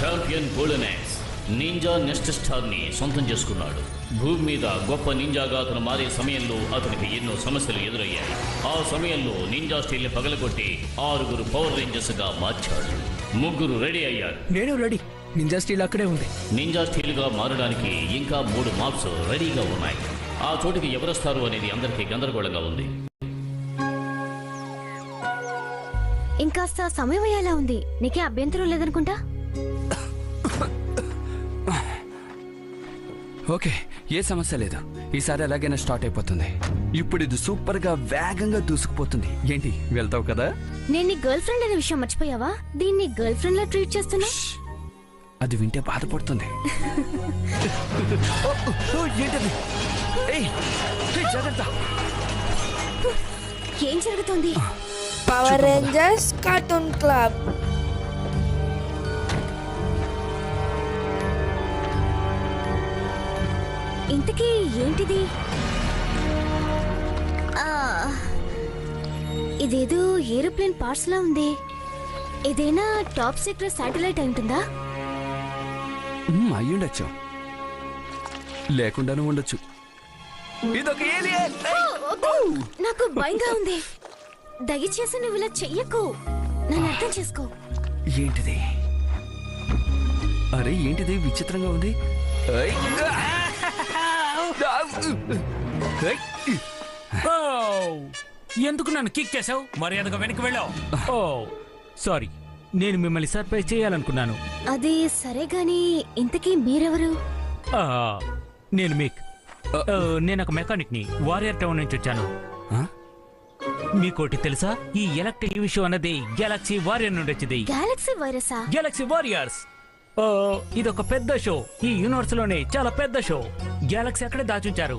Champion golden axe ninja next star ని సొంతం చేసుకున్నాడు. భూమి మీద గొప్ప నింజాగా అతను మారే సమయంలో అతనికి ఎన్నో సమస్యలు ఎదురయ్యాయి. ఆ సమయంలో నింజా స్టీల్ ని పగలగొట్టి 6 పవర్ రేంజర్స్ గా మార్చాడు. 3 రెడీ అయ్యారు. నేను రెడీ. నింజా స్టీల్ అక్కడే ఉంది. నింజా స్టీల్ గా మారడానికి ఇంకా 3 మాప్స్ రెడీగా ఉన్నాయి. ఆ చోటికి ఎవరొస్తారు అనేది అందరికీ గందరగోళంగా ఉంది. ఇంకాస్త సమయం అయ్యేలా ఉంది. నీకే అభ్యంతరం లేదనుకుంటా. ఓకే, ఏ సమస్య లేదు. ఈసారి ఎలాగైనా స్టార్ట్ అయిపోతుంది. ఇప్పుడు ఇది సూపర్ గా వేగంగా దూసుకుపోతుంది. ఏంటి, వెళ్తావు కదా? నేను నీ గర్ల్ ఫ్రెండ్ అనే విషయం మర్చిపోయావా? దీన్ని గర్ల్ ఫ్రెండ్ లా ట్రీట్ చేస్తున్నా. అది వింటే బాధపడుతుంది. ఏంటది? జాగ్రత్త. ఏం జరుగుతుంది? Power Rangers cartoon club. ఇంతకీ ఏంటిది? ఇదేదో ఏరోప్లేన్ పార్ట్స్ లా ఉంది. ఇదేనా టాప్ సీక్రెట్ శాటిలైట్ ఉంటుందా? అయ్యుండొచ్చు, లేకుండానూ ఉండొచ్చు. ఇదొక ఏలియన్. నాకు భయంగా ఉంది. దయచేసి నువ్వు ఇలా చెయ్యకు. నన్ను అర్థం చేసుకో. ఏంటిది? అరే ఏంటిది, విచిత్రంగా ఉంది. ఎందుకు నన్ను కిక్ చేసావు? మర్యాదగా వెనక్కి వెళ్ళావు. ఓ సారీ, నేను మిమ్మల్ని సర్ప్రైజ్ చేయాలనుకున్నాను. అది సరే గాని ఇంతకీ మీరెవరు? నేను మీక్. నేను ఒక మెకానిక్ ని. వారియర్ టౌన్ నుంచి వచ్చాను. మీకోటి తెలుసా? ఈ ఎలక్ట్రిక్ విషయం అన్నది గెలాక్సీ వారియర్ నుండి వచ్చింది. గెలాక్సీ వైరసా? Galaxy warriors. ఇదొక పెద్ద షో. ఈ యూనివర్స్ లోనే చాలా పెద్ద షో. గెలాక్సీ అక్కడే దాచుంచారు.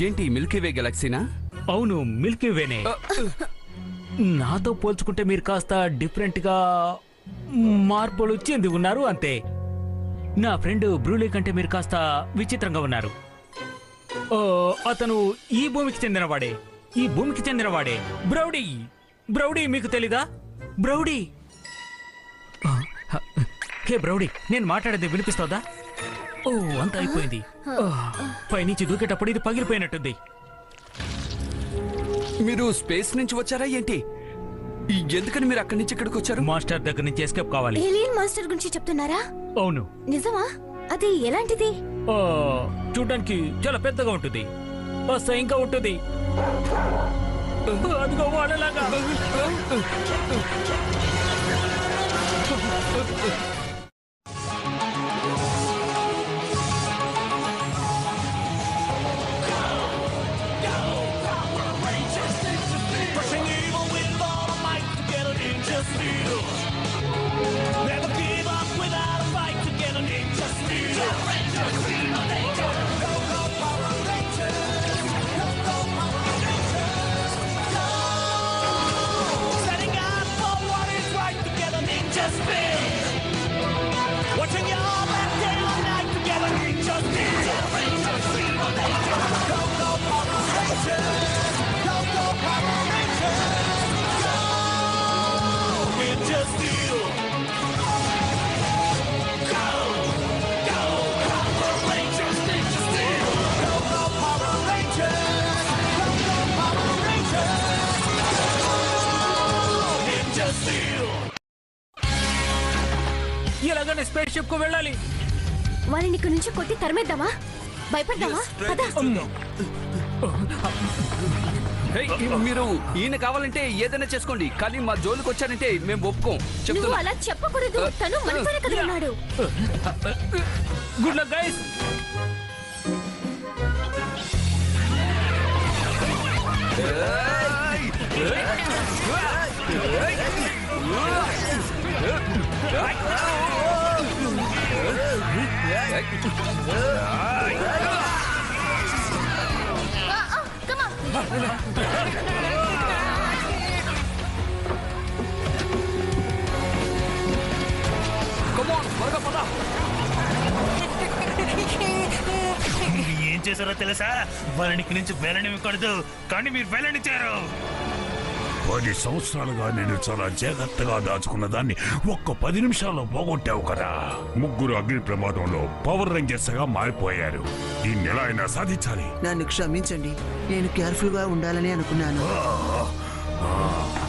ఏంటి, మిల్కీవే గెలాక్సీనా? అవును, మిల్కీవేనే. నాతో పోల్చుకుంటే మీరు కాస్త డిఫరెంట్ గా మార్పులు చెంది ఉన్నారు అంతే. నా ఫ్రెండ్ బ్రూలీ కంటే మీరు కాస్త విచిత్రంగా ఉన్నారు. అతను ఈ భూమికి చెందినవాడే. ఈ భూమికి చెందినవాడే బ్రౌడీ. బ్రౌడీ మీకు తెలీదా? బ్రౌడీ. హే బ్రౌడీ, నేను మాట్లాడేది వినిపిస్తోందా? ఓ, అంత అయిపోయింది. పైనుంచి దూకేటప్పుడు ఇది పగిలిపోయినట్టుంది. మీరు స్పేస్ నుంచి వచ్చారా ఏంటి? ఎందుకని మీరు అక్కడి నుంచి ఇక్కడికి వచ్చారు? మాస్టర్ దగ్గర నుంచి ఎస్కేప్ కావాలి. ఏలియన్ మాస్టర్ గురించి చెప్తున్నారా? అవును. నిజమా? అది ఎలాంటిది? చూడడానికి చాలా పెద్దగా ఉంటుంది. ఇంకా ఉంటుంది. అదిగో వాళ్ళలాగా. ఎలాగనే స్పేస్ షిప్ కు వెళ్ళాలి. వాళ్ళని ఇక్కడి నుంచి కొట్టి తరిమేద్దామా? భయపడ్డామా? మీరు ఈయన కావాలంటే ఏదైనా చేసుకోండి, కానీ మా జోలికి వచ్చారంటే మేము ఒప్పుకోం. నువ్వు అలా చెప్పకూడదు. తను మనపైన కదులున్నాడు. Good luck guys. ఏం చేశారో తెలుసా? వాళ్ళని నుంచి వెళ్ళనివ్వకూడదు, కానీ మీరు వెళ్ళనిచ్చారు. 10 సంవత్సరాలుగా నేను చాలా జాగ్రత్తగా దాచుకున్న దాన్ని ఒక్క 10 నిమిషాల్లో పోగొట్టావు కదా. ముగ్గురు అగ్ని ప్రమాదంలో పవర్ రేంజర్స్ గా మారిపోయారు. దీన్ని ఎలా అయినా సాధించాలి. నన్ను క్షమించండి, నేను కేర్ఫుల్ గా ఉండాలని అనుకున్నాను.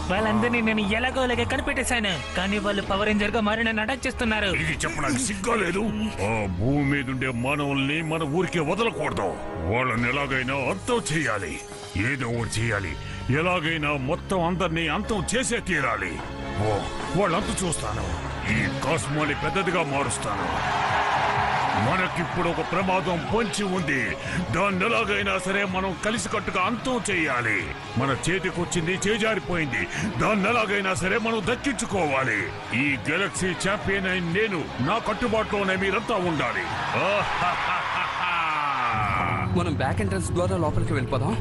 వాళ్ళందరినీ నేను ఎలాగోలాగే కనిపెట్టేశాను, కానీ వాళ్ళు పవర్ రేంజర్ గా మారి నన్ను అటాక్ చేస్తున్నారు. ఇది చెప్పడానికి సిగ్గాలేదు. ఆ భూమి మీద ఉండే మానవుల్ని మన ఊరికే వదలకూడదు. వాళ్ళని ఎలాగైనా అంతం చేయాలి. ఏదో ఒకటి చేయాలి. ఎలాగైనా మొత్తం అందరినీ అంతం చేసే తీరాలి. ఓ వాళ్ళంతా చూస్తాను. ఈ కాస్మోని పెద్దదిగా మారుస్తాను. మనకిప్పుడు ఒక ప్రమాదం పొంచి ఉంది. దాన్ని ఎలాగైనా సరే మనం కలిసికట్టుగా అంతం చేయాలి. మన చేతికొచ్చింది చేజారిపోయింది. దాన్ని ఎలాగైనా సరే మనం దక్కించుకోవాలి. ఈ గెలాక్సీ ఛాంపియన్ అయిన నేను నా కట్టుబాటులోనే మీరంతా ఉండాలి. మనం బ్యాక్ ఎంట్రన్స్ ద్వారా లోపలికి వెళ్ళిపోదాం.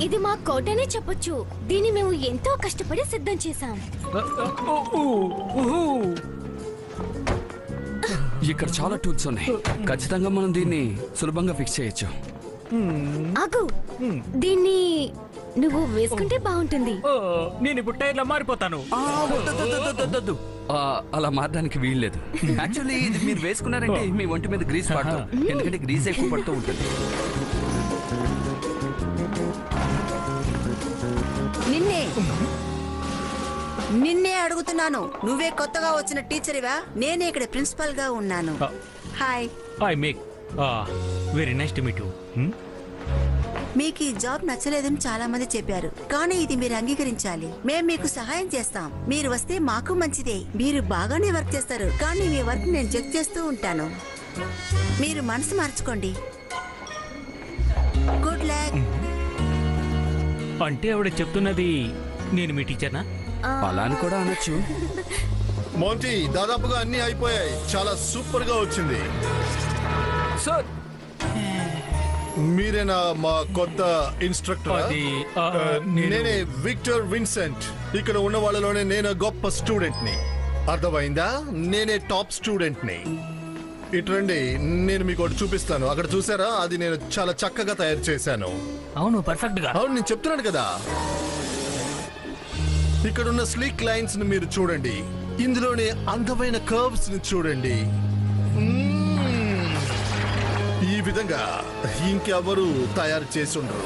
ఇది మా కోటనే చెప్పొచ్చు. దీన్ని మేము ఎంతో కష్టపడి సిద్ధం చేశాం. ఇక్కడ చాలా టూల్స్ ఉన్నాయి. ఖచ్చితంగా మనం దీన్ని సులభంగా ఫిక్స్ చేయొచ్చు. ఆగు, దీన్ని నువ్వు వేసుకుంటే బాగుంటుంది. నేను ఇప్పుడు టైర్లో మారిపోతాను. అలా మారడానికి వీల్లేదు. యాక్చువల్లీ ఇది మీరు వేసుకున్నారంటే మీ ఒంటి మీద గ్రీస్ పడతాం, ఎందుకంటే గ్రీస్ ఎక్కువ పడుతూ ఉంటుంది. నిన్నే అడుగుతున్నాను. నువ్వే కొత్తగా వచ్చిన టీచర్వా? నేనే ఇక్కడ ప్రిన్సిపల్ గా ఉన్నాను. Hi. Hi make. Very nice to meet you. మీకు ఈ జాబ్ నచ్చలేదని చాలా మంది చెప్పారు, కానీ ఇది మీరు అంగీకరించాలి. మేము మీకు సహాయం చేస్తాం. మీరు వస్తే మాకు మంచిదే. మీరు బాగానే వర్క్ చేస్తారు, కానీ మీ వర్క్ నేను చెక్ చేస్తూ ఉంటాను. మీరు మనసు మార్చుకోండి. Good luck. అంటే ఆవిడ చెప్తున్నది నేను మీ టీచర్నా? అలా అని కూడా అనొచ్చు. మోంటీ, దాదాపుగా అన్ని అయిపోయాయి. చాలా సూపర్ గా వచ్చింది. సార్, మీరేనా మా కొత్త ఇన్స్ట్రక్టర్? నేనే విక్టర్ విన్సెంట్. ఇక్కడ ఉన్న వాళ్ళలోనే నేను గొప్ప స్టూడెంట్ ని. అర్థమైందా? నేనే టాప్ స్టూడెంట్ ని. ఇట్రండి, నేను మీకు ఒకటి చూపిస్తాను. అక్కడ చూసారా? అది నేను చాలా చక్కగా తయారు చేశాను. అవును, పర్ఫెక్ట్ గా. అవును, నేను చెప్తున్నాను కదా. ఇక్కడ ఉన్న స్లీక్ లైన్స్ ని మీరు చూడండి. ఇందులోనే అందమైన కర్వ్స్ ని చూడండి. ఈ విధంగా ఇంకెవరు తయారు చేసి ఉండరు.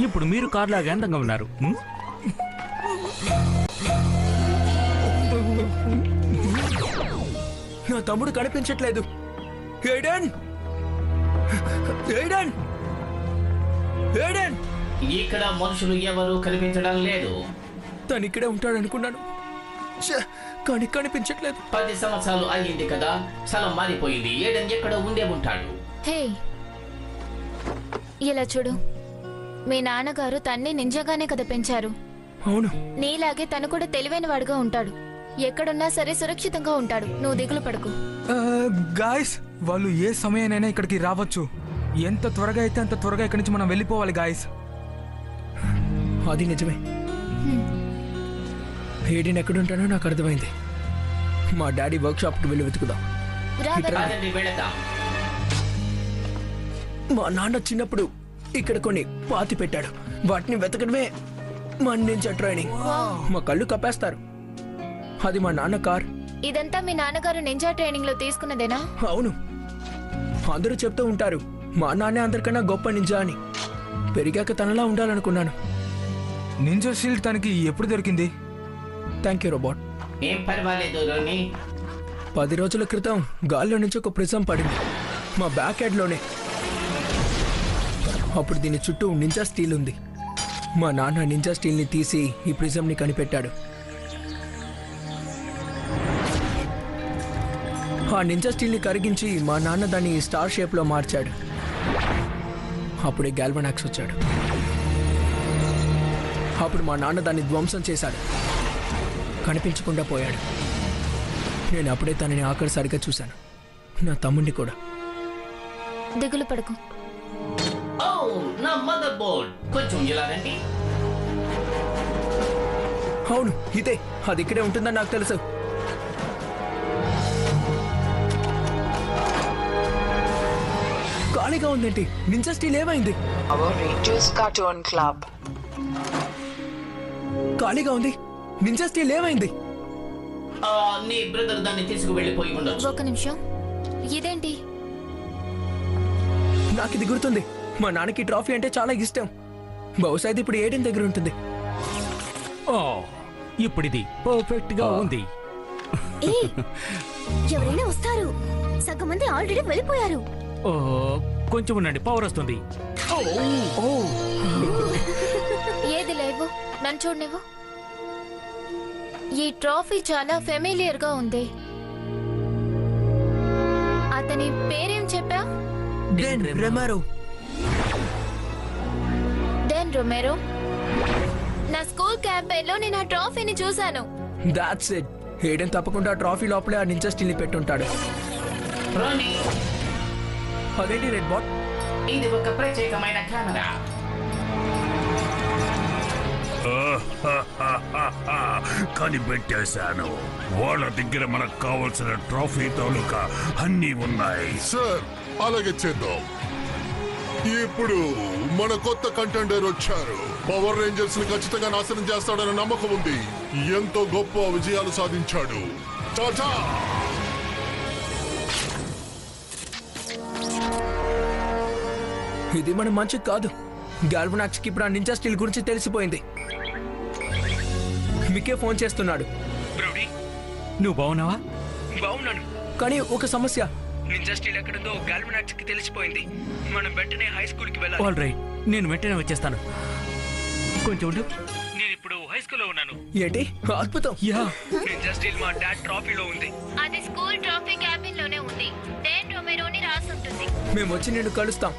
ఇప్పుడు మీరు కార్ లాగా అందంగా ఉన్నారు. నా తమ్ముడు కనిపించట్లేదు. ఏడెన్! ఏడెన్! ఏడెన్! ఇక్కడ మనుషులు ఎవరు కనిపించడం లేదు. తను ఇక్కడే ఉంటాడు అనుకున్నాను, కానీ కనిపించట్లేదు. 10 సంవత్సరాలు అయ్యింది కదా, స్థలం మారిపోయింది. ఏడెన్ ఎక్కడ ఉండే ఉంటాడు. హే, ఇలా చూడు. మీ నాన్నగారు తన్ని నింజాగానే కదా పెంచారు. అవును, నీలాగే తను కూడా తెలివైన వాడుగా ఉంటాడు. ఎక్కడున్నా సరే సురక్షితంగా ఉంటాడు. నువ్వు దిగులు పడకు. గాయస్, వాళ్ళు ఏ సమయానైనా ఇక్కడికి రావచ్చు. ఎంత త్వరగా అయితే అంత త్వరగా ఇక్కడి నుంచి మనం వెళ్ళిపోవాలి గాయస్. అది నిజమే. ఏడీని ఎక్కడుంటానో నాకు అర్థమైంది. మా డాడీ వర్క్ షాప్కి వెళ్ళి వెతుకుదాం. మా నాన్న చిన్నప్పుడు ఇక్కడ కొన్ని పాతి పెట్టాడు. వాటిని వెతకడమే మా నింజా ట్రైనింగ్. మా కళ్ళు కప్పేస్తారు. అది మా నాన్న కార్. ఇదంతా మీ నాన్నగారు నింజా ట్రైనింగ్ లో తీసుకున్నదేనా? అవును, అందరూ చెప్తూ ఉంటారు మా నాన్నే అందరికన్నా గొప్ప నింజా అని. పెరిగాక తనలా ఉండాలనుకున్నాను. నింజా షీల్డ్ తనకి ఎప్పుడు దొరికింది? Thank you robot. ఏం పర్వాలేదు రోని. 10 రోజుల క్రితం గాల్లో నుంచి ఒక ప్రిజం పడింది మా బ్యాక్ హెడ్లోనే. అప్పుడు దీని చుట్టూ నింజా స్టీల్ ఉంది. మా నాన్న నింజా స్టీల్ని తీసి ఈ ప్రిజంని కనిపెట్టాడు. ఆ నింజా స్టీల్ని కరిగించి మా నాన్న దాన్ని స్టార్ షేప్లో మార్చాడు. అప్పుడే గాల్వనాక్స్ వచ్చాడు. అప్పుడు మా నాన్న దాన్ని ధ్వంసం చేశాడు. కనిపించకుండా పోయాడు. నేను అప్పుడే తనని ఆఖరిసారిగా చూశాను. నా తమ్ముడిని కూడా. దిగులు పడకు. ఓ, నా మదర్ బోర్డ్. కొంచెం ఇలా రండి. అవును, ఇదే. అది ఇక్కడే ఉంటుందని నాకు తెలుసు. ఖాళీగా ఉందేంటి? నింజా స్టీల్ ఏమైంది? Power Rangers Cartoon Club. ఖాళీగా ఉంది. నింజా స్టీల్ ఏమైంది? నీ బ్రదర్ దాన్ని తీసుకువెళ్ళిపోయి ఉండొచ్చు. ఒక నిమిషం, ఇదేంటి? నాకు ఇది గుర్తుంది. మా నాన్నకి ట్రాఫీ అంటే చాలా ఇష్టం. బహుశా ఇది ఇప్పుడు ఏడెన్ దగ్గర ఉంటుంది. ఓ, ఇప్పుడు ఇది పర్ఫెక్ట్ గా ఉంది. ఏ, ఎవరైనా వస్తారు. సగం మంది ఆల్రెడీ వెళ్ళిపోయారు. ఓ, కొంచెం ఉండండి, పవర్ వస్తుంది. ఏది లేవు, నన్ను చూడనివ్వు. ఈ ట్రాఫీ చాలా ఫెమిలియర్ గా ఉంది. అతని పేరేం చెప్పా? Den Romero. Den Romero. నా స్కూల్ క్యాంపెయిన్ లో నేను ఆ ట్రాఫీని చూశాను. That's it. ఏడెన్ తప్పకుండా ట్రాఫీ లోపలే ఆ నింజా స్టీల్ ని పెట్టుంటాడు. రాణి, అదేంటి రెడ్ బాట్? ఇది ఒక ప్రత్యేకమైన కెమెరా. కనిపెట్టేశాను. వాళ్ళ దగ్గర మనకు కావలసిన ట్రోఫీ తాలూకా అన్నీ ఉన్నాయి. సార్, అలాగే చేద్దాం. ఇప్పుడు మన కొత్త కంటెండర్ వచ్చారు. పవర్ రేంజర్స్ ని ఖచ్చితంగా నాశనం చేస్తాడన్న నమ్మకం ఉంది. ఎంతో గొప్ప విజయాలు సాధించాడు. టాటా. ఇది మన మంచి కాదు. గాల్వనాక్స్ కి ఇప్పుడు ఆ నింజా స్టీల్ గురించి తెలిసిపోయింది. మీకే ఫోన్ చేస్తున్నాడు. నువ్వు బాగున్నావా? బాగున్నాను, కానీ ఒక సమస్య. నింజా స్టీల్ ఎక్కడుందో గాల్వనాక్స్ కి తెలిసిపోయింది. మనం వెంటనే హై స్కూల్ కి వెళ్ళాలి. ఆల్ రైట్, నేను వెంటనే వచ్చేస్తాను. కొంచెం ఉండు. నేను ఇప్పుడు హై స్కూల్లో ఉన్నాను. ఏంటి అద్భుతం! యా, నింజా స్టీల్ మా డాడ్ ట్రాఫీలో ఉంది. అది స్కూల్ ట్రాఫీ క్యాబిన్ లోనే ఉంది. డెన్ రొమెరోని రాసి ఉంటుంది. మేము వచ్చి నిన్ను కలుస్తాం.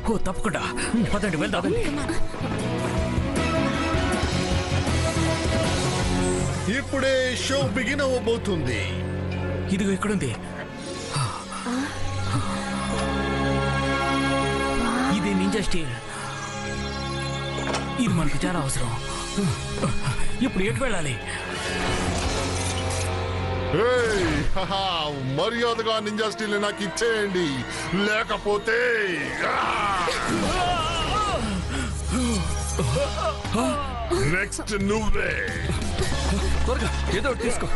ఓ, తప్పకుండా. పదండి, వెళ్దాం. ఇప్పుడే షో బిగిన్ అవ్వబోతుంది. ఇదిగో ఇక్కడుంది. ఇది నింజా స్టీల్. ఇది మనకు చాలా అవసరం. ఇప్పుడు ఎటు వెళ్ళాలి? ఏయ్, హహా, మర్యాదగా నింజా స్టీల్ ని నాకు ఇచ్చేయండి, లేకపోతే నెక్స్ట్ నువ్వే. త్వరగా ఏదో ఒకటి తీసుకో.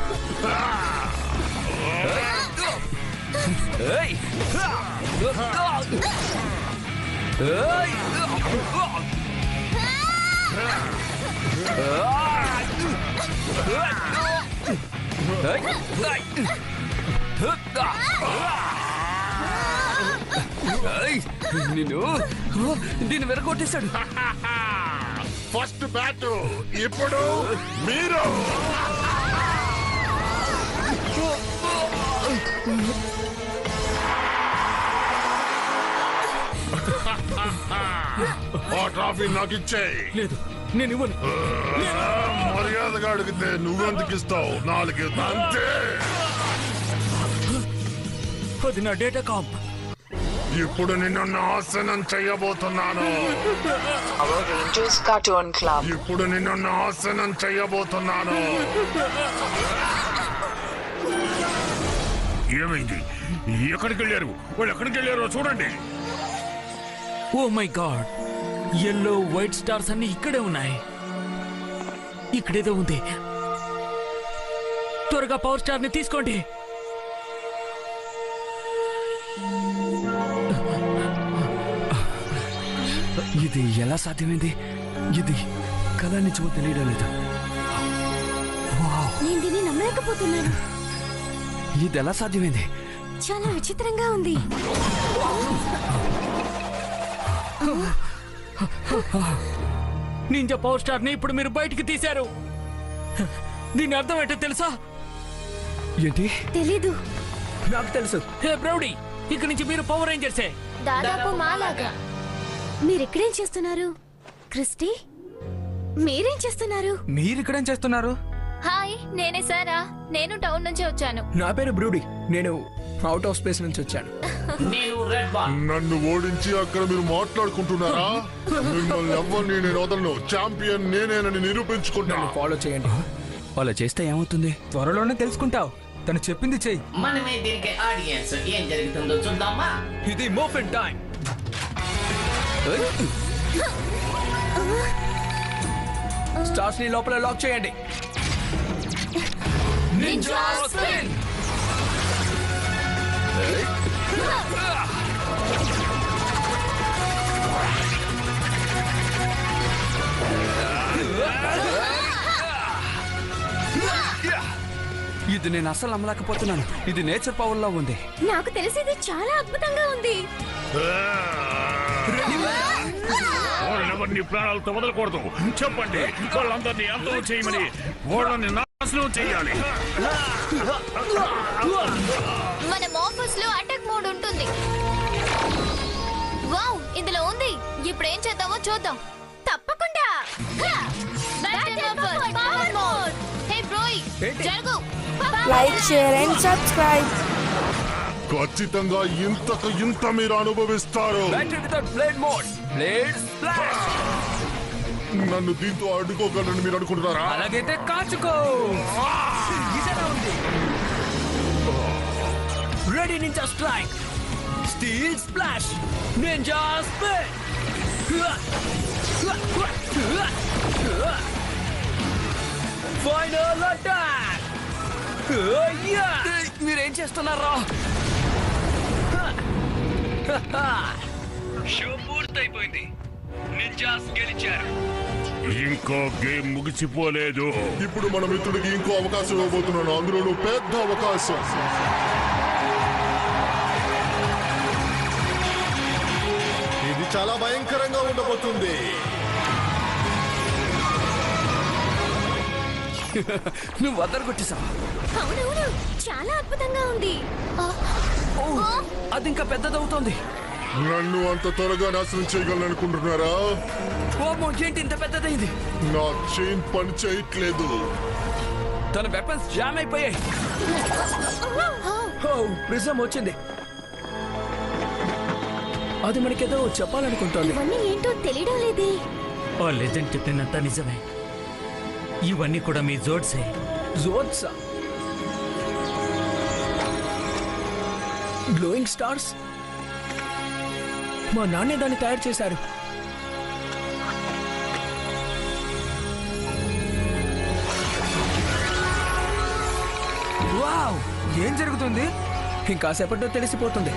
ఏయ్! ఏయ్! నిన్ను దీన్ని వెరగొట్టేశాడు. ఫస్ట్ బ్యాట్ ఇప్పుడు మీరు. ఆ ట్రాఫీ నాకు ఇచ్చేయి. లేదు, నేను ఇవ్వను. మర్యాదగా అడిగితే నువ్వెందుకు ఇస్తావు? 4 అంతే. అది నా డేటా కాంప్. ఇప్పుడు నిన్ను నాశనం చెయ్యబోతున్నాను. Power Rangers Cartoon Club. ఇప్పుడు నిన్ను నాశనం చెయ్యబోతున్నాను. ఏమైంది? ఎక్కడికి వెళ్ళారు? వాళ్ళు ఎక్కడికి వెళ్ళారో చూడండి. Oh my god, yellow white stars అన్ని ఇక్కడే ఉన్నాయి. ఇక్కడేదో ఉంది. త్వరగా పవర్ స్టార్ ని తీసుకోండి. ఇది ఎలా సాధ్యమైంది? ఇది కళ నిజమో తెలియడం లేదు. నేను దీన్ని నమ్మలేకపోతున్నాను. ఇది ఎలా సాధ్యమైంది? చాలా విచిత్రంగా ఉంది. నింజా పవర్ స్టార్ ని ఇప్పుడు మీరు బయటికి తీశారు. దీని అర్థం ఏంటో తెలుసా? ఏంటి? తెలీదు. నాకు తెలుసు. హే బ్రౌడీ, ఇక్కడి నుంచి మీరు పవర్ రేంజర్సే. దాదాపు మాలాగా. మీరిక్కడేం చేస్తున్నారు? క్రిస్టీ, మీరేం చేస్తున్నారు? మీరు ఇక్కడేం చేస్తున్నారు? హాయ్, నేనే సారా. నేను టౌన్ నుంచి వచ్చాను. నా పేరు బ్రూడీ. నేను అవుట్ ఆఫ్ స్పేస్ నుంచి వచ్చాను. నేను రెడ్ బాల్. నన్ను ఓడించి అక్కడ మీరు మాట్లాడుకుంటున్నారా? మిమ్మల్ని ఎవరిని నేను వదలను. ఛాంపియన్ నేనేనని నిరూపించుకుంటాను. ఫాలో చేయండి. అలా చేస్తే ఏమవుతుంది? త్వరలోనే తెలుసుకుంటావు. తను చెప్పింది చెయ్యి. మనమే దీనికి ఆడియన్స్. ఏం జరుగుతుందో చూద్దామా? ఇది మోఫిన్ టైం. స్టార్స్ ని లోపల లాక్ చేయండి. Ninja spin. ఇది నేను అసలు నమ్మలేకపోతున్నాను. ఇది నేచర్ పవర్ లా ఉంది. నాకు తెలిసి ఇది చాలా అద్భుతంగా ఉంది. వాళ్ళెవరిని ప్రాణాలతో వదలకూడదు. చెప్పండి, వాళ్ళందరినీ అంతం చేయమని. వాళ్ళని నాశనం చేయాలి. మన ఆఫీస్ లో అటాక్ మోడ్ ఉంటుంది. వావ్, ఇందులో ఉంది. ఇప్పుడు ఏం చేద్దామో చూద్దాం. తప్పకుండా. Power mode. హే బ్రోయ్, జరుగు. Like, share and subscribe. ఖచ్చితంగా ఇంత మీరు అనుభవిస్తారు. నన్ను దీంతో అడ్డుకోగలరని మీరు అనుకుంటున్నారా? అలాగైతే కాచుకో. Ready ninja strike, steel splash, ninja spin. Final attack. మీరేం చేస్తున్నారా? షో పూర్తయిపోయింది. నింజాస్ గెలిచారు. ఇంకో గేమ్ ముగిసిపోలేదు. ఇప్పుడు మన మిత్రుడికి ఇంకో అవకాశం ఇవ్వబోతున్నాను, అందులోనూ పెద్ద అవకాశం. ఇది చాలా భయంకరంగా ఉండబోతుంది. నువ్వు వద్దరు కొట్టేశావు. అవునవును, చాలా అద్భుతంగా ఉంది. అది ఇంకా పెద్దదవుతోంది. నన్ను అంత త్వరగా నాశనం చేయగలనుకుంటున్నారా? ఏంటి ఇంత పెద్దదైంది? నా చైన్ పని చేయట్లేదు. తన వెపన్స్ జామ్ అయిపోయాయి. ప్రిజం వచ్చింది. అది మనకేదో చెప్పాలనుకుంటోంది. ఇవన్నీ ఏంటో తెలియడం లేదే. ఓ లెజెండ్ చెప్పినంత నిజమే. ఇవన్నీ కూడా మీ జోడ్సే. జోడ్సా? Glowing stars? మా నాన్నే దాన్ని తయారు చేశారు. వావ్, ఏం జరుగుతుంది? ఇంకాసేపట్లో తెలిసిపోతుంది.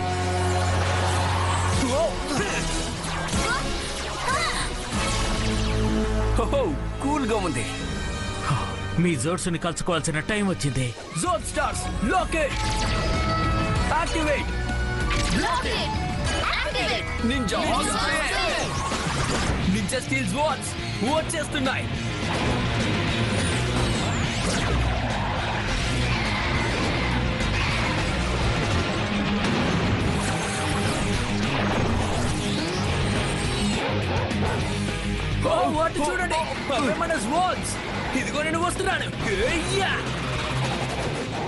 కూల్ గా ఉంది. మీ జోడ్స్ని కలుసుకోవాల్సిన టైం వచ్చింది. Zord stars locket activate. Ninja ninja steel Zords వచ్చేస్తున్నాయి. చూడండి, ఇదిగో నేను వస్తున్నాను.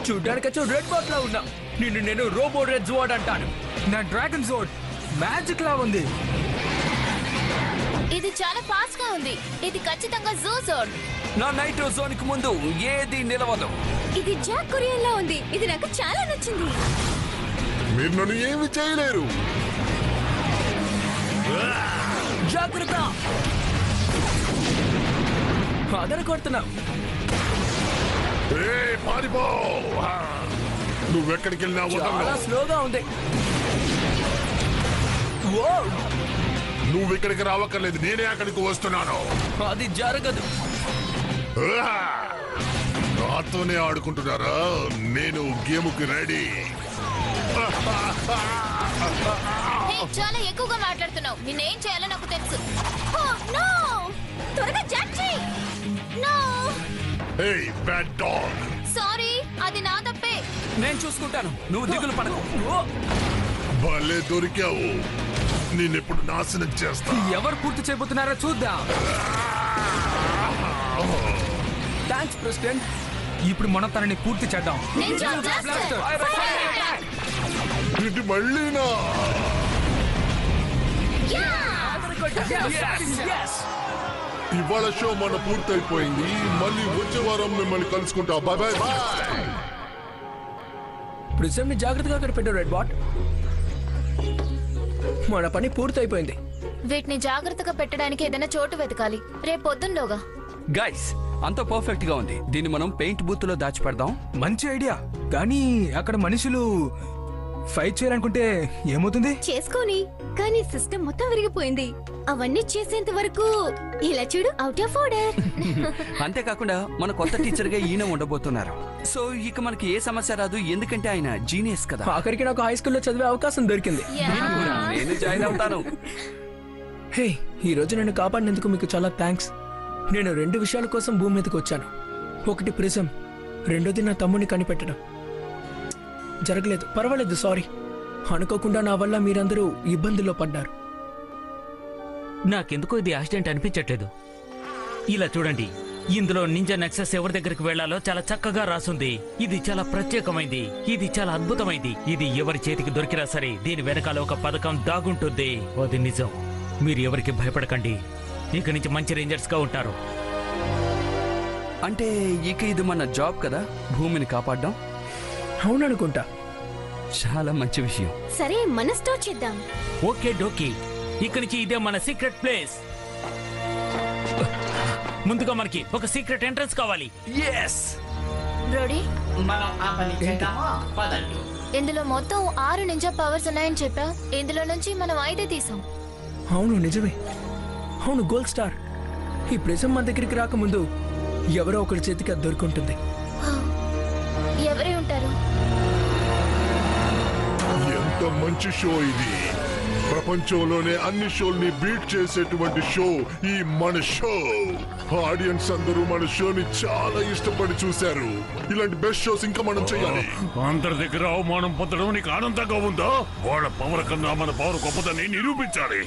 చూడ్డానికి రెడ్ బాట్ లా ఉన్నా. నేను రోబో రెడ్ జోడ్ అంటాను. నా డ్రాగన్ జోడ్ మ్యాజిక్ లా ఉంది. ఇది చాలా ఫాస్ట్ గా ఉంది. ఇది ఖచ్చితంగా జూ జోన్. నా నైట్రో జోన్ కి ముందు ఏది నిలవదు. ఇది జాక్ కొరియన్ లా ఉంది. ఇది నాకు చాలా నచ్చింది. మీరు నన్ను ఏమి చేయలేరు. జాగ్రత్త, అదర కొడుతున్నావు. నువ్వెక్కడికి వెళ్ళినా చాలా స్లోగా ఉంది. నువ్వు ఇక్కడికి రావక్కర్లేదు, నేనే అక్కడికి వస్తున్నాను. అది జరగదు. నాతోనే ఆడుకుంటున్నారా? నేను గేముకి రెడీ. చాలా ఎక్కువగా మాట్లాడుతున్నావు. నిన్నేం చేయాలో నాకు తెలుసు. త్వరగా జాక్ చేయి. సారీ, అది నా తప్పే. నేను చూసుకుంటాను, నువ్వు దిగులు పడకు. భలే దొరికావు. నేనెప్పుడు నాశనం చేస్తా. ఎవరు పూర్తి చేయబోతున్నారో చూద్దాం. Thanks president. ఇప్పుడు మనం తనని పూర్తి చేద్దాం. ఇది మళ్ళీనా? ఇవాళ షో మన పూర్తయిపోయింది. మళ్ళీ వచ్చే వారం మిమ్మల్ని కలుసుకుంటా. Bye bye bye. ప్రిజం ని జాగ్రత్తగా అక్కడ పెట్టారు రెడ్ బాట్. మన పని పూర్తయిపోయింది. వీటిని జాగ్రత్తగా పెట్టడానికి ఏదైనా చోటు వెతకాలి రేపు పొద్దున్నలోగా. గైస్ అంత పర్ఫెక్ట్ గా ఉంది. దీన్ని మనం పెయింట్ బూత్ లో దాచి పెడదాం. మంచి ఐడియా. కానీ అక్కడ మనుషులు ఫైట్ చేయాలనుకుంటే ఏమవుతుంది? చేసుకోని, కానీ సిస్టమ్ మొత్తం విరిగిపోయింది. అవన్నీ చేసేంత వరకు ఇలా చూడు, అవుట్ ఆఫ్ ఆర్డర్. అంతేకాకుండా మన కొత్త టీచర్ గా ఈయన ఉండబోతున్నారు. సో ఇక మనకి ఏ సమస్య రాదు, ఎందుకంటే ఆయన జీనియస్ కదా. ఆఖరికి నాకు హై స్కూల్లో చదివే అవకాశం దొరికింది. నేను జాయిన్ అవుతాను. హే, ఈ రోజు నన్ను కాపాడినందుకు మీకు చాలా థ్యాంక్స్. నేను 2 విషయాల కోసం భూమి మీదకి వచ్చాను. ఒకటి ప్రిజం, రెండోది నా తమ్ముడిని కనిపెట్టడం. జరగలేదు, పర్వాలేదు, సారీ. అనుకోకుండా నా వల్ల మీరందరూ ఇబ్బందుల్లో పడ్డారు. నాకెందుకో ఇది యాక్సిడెంట్ అనిపించట్లేదు. ఇలా చూడండి, ఇందులో నింజా నెక్సస్ ఎవరి దగ్గరికి వెళ్లాలో చాలా చక్కగా రాసుంది. ఇది చాలా ప్రత్యేకమైంది, ఇది చాలా అద్భుతమైంది. ఇది ఎవరి చేతికి దొరికినా సరే దీని వెనకాల ఒక పథకం దాగుంటుంది. అది నిజం. మీరు ఎవరికి భయపడకండి. ఇక నుంచి మంచి రేంజర్స్ గా ఉంటారు. అంటే ఇక ఇది మన జాబ్ కదా, భూమిని కాపాడడం. అవుననుకుంటా. చాలా మంచి విషయం. సరే, మన స్టార్ట్ చేద్దాం. ఓకే డోకి, ఇక్కడి నుంచి ఇదే మన సీక్రెట్ ప్లేస్. ముందుగా మనకి ఒక సీక్రెట్ ఎంట్రన్స్ కావాలి. బ్రోడీ, ఇందులో మొత్తం 6 నింజా పవర్స్ ఉన్నాయని చెప్పా. ఇందులో నుంచి మనం 5 తీసాం. అవును, నిజమే. అవును, గోల్డ్ స్టార్. ఈ ప్రిజం మన దగ్గరికి రాకముందు ఎవరో ఒకరి చేతికి అది దొరుకుంటుంది. ఎవరే ఉంటారు? ఎంత మంచి షో ఇది! ప్రపంచంలోనే అన్ని షోల్ని బీట్ చేసేటువంటి షో ఈ మన షో. ఆడియన్స్ అందరూ మన షోని చాలా ఇష్టపడి చూశారు. ఇలాంటి బెస్ట్ షోస్ ఇంకా మనం చేయాలి. అందరి దగ్గర అవమానం పొందడం నీకు ఆనందంగా ఉందా? వాళ్ళ పవర్ కన్నా మన పవర్ గొప్పదని నిరూపించాలి.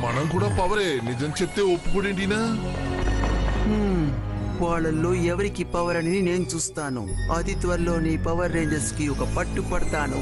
మనం కూడా పవరే. నిజం చెప్తే ఒప్పుకోడేంటినా? వాళ్ళల్లో ఎవరికి పవర్ అని నేను చూస్తాను. అతి త్వరలో నీ పవర్ రేంజర్స్ కి ఒక పట్టు పడతాను.